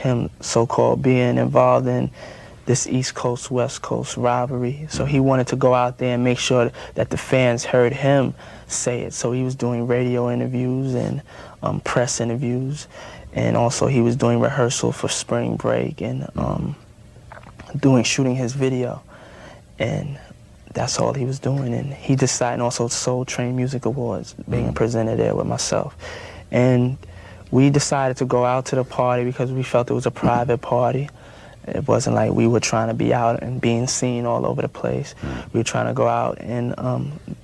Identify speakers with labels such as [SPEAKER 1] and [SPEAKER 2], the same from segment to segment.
[SPEAKER 1] him so-called being involved in this East Coast, West Coast rivalry. So he wanted to go out there and make sure that the fans heard him say it. So he was doing radio interviews and press interviews, and also he was doing rehearsal for spring break and shooting his video. And that's all he was doing. And he decided, and also Soul Train Music Awards being presented there with myself. And we decided to go out to the party because we felt it was a private party. It wasn't like we were trying to be out and being seen all over the place. We were trying to go out and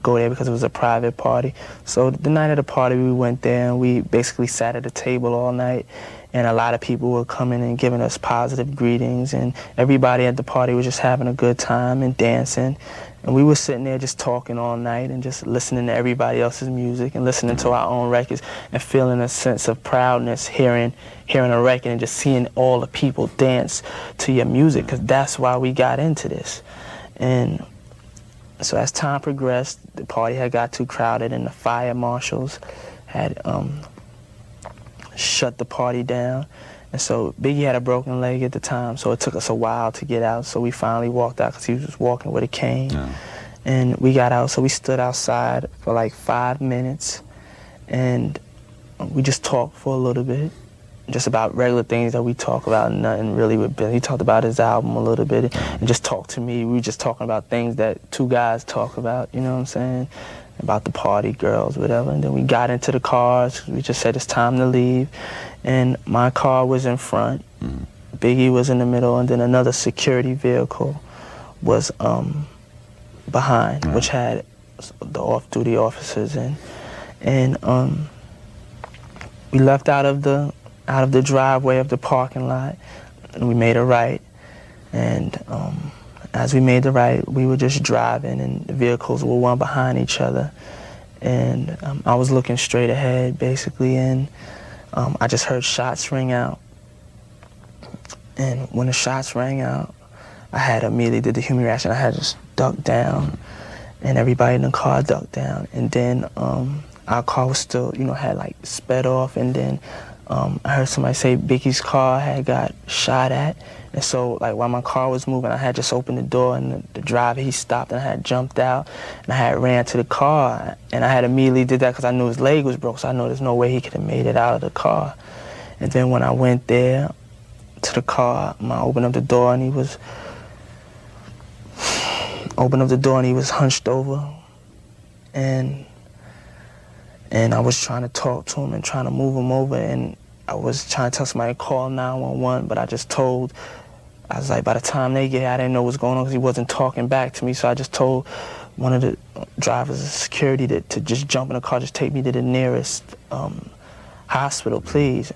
[SPEAKER 1] go there because it was a private party. So the night of the party, we went there and we basically sat at a table all night. And a lot of people were coming and giving us positive greetings. And everybody at the party was just having a good time and dancing. And we were sitting there just talking all night and just listening to everybody else's music and listening to our own records and feeling a sense of proudness hearing a record and just seeing all the people dance to your music, because that's why we got into this. And so as time progressed, the party had got too crowded and the fire marshals had shut the party down. And so Biggie had a broken leg at the time, so it took us a while to get out. So we finally walked out because he was just walking with a cane. Yeah. And we got out, so we stood outside for like 5 minutes, and we just talked for a little bit, just about regular things that we talk about, nothing really with Billy. He talked about his album a little bit and just talked to me. We were just talking about things that two guys talk about, you know what I'm saying? About the party girls, whatever. And then we got into the cars. We just said it's time to leave. And my car was in front. Biggie was in the middle, and then another security vehicle was behind, which had the off-duty officers in. And we left out of the driveway of the parking lot, and we made a right. And as we made the right, we were just driving, and the vehicles were one behind each other. And I was looking straight ahead, basically, and I just heard shots ring out. And when the shots rang out, I had immediately did the human reaction. I had just ducked down, and everybody in the car ducked down. And then our car was still, you know, had like sped off, and then I heard somebody say Biggie's car had got shot at. And so, like, while my car was moving, I had just opened the door, and the driver, he stopped, and I had jumped out, and I had ran to the car, and I had immediately did that because I knew his leg was broke, so I know there's no way he could have made it out of the car. And then when I went there to the car, I opened up the door, and he was hunched over, and I was trying to talk to him and trying to move him over, and I was trying to tell somebody to call 911, but I was like, by the time they get here, I didn't know what was going on because he wasn't talking back to me, so I just told one of the drivers of security to just jump in the car, just take me to the nearest hospital, please.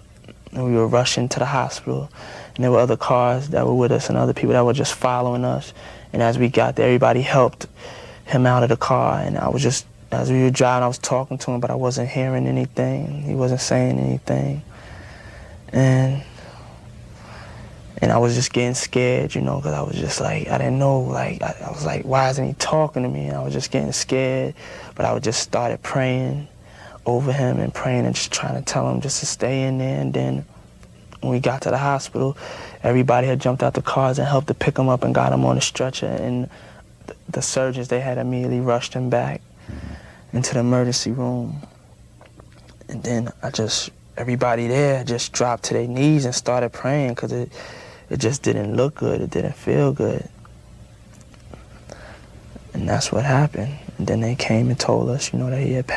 [SPEAKER 1] And we were rushing to the hospital, and there were other cars that were with us and other people that were just following us. And as we got there, everybody helped him out of the car, and I was just, as we were driving, I was talking to him, but I wasn't hearing anything. He wasn't saying anything. And I was just getting scared, you know, because I was just like, I didn't know, like, I was like, why isn't he talking to me? And I was just getting scared, but I just started praying over him and praying and just trying to tell him just to stay in there. And then when we got to the hospital, everybody had jumped out the cars and helped to pick him up and got him on a stretcher. And the surgeons, they had immediately rushed him back into the emergency room. And then everybody there just dropped to their knees and started praying because it just didn't look good. It didn't feel good. And that's what happened. And then they came and told us, you know, that he had passed.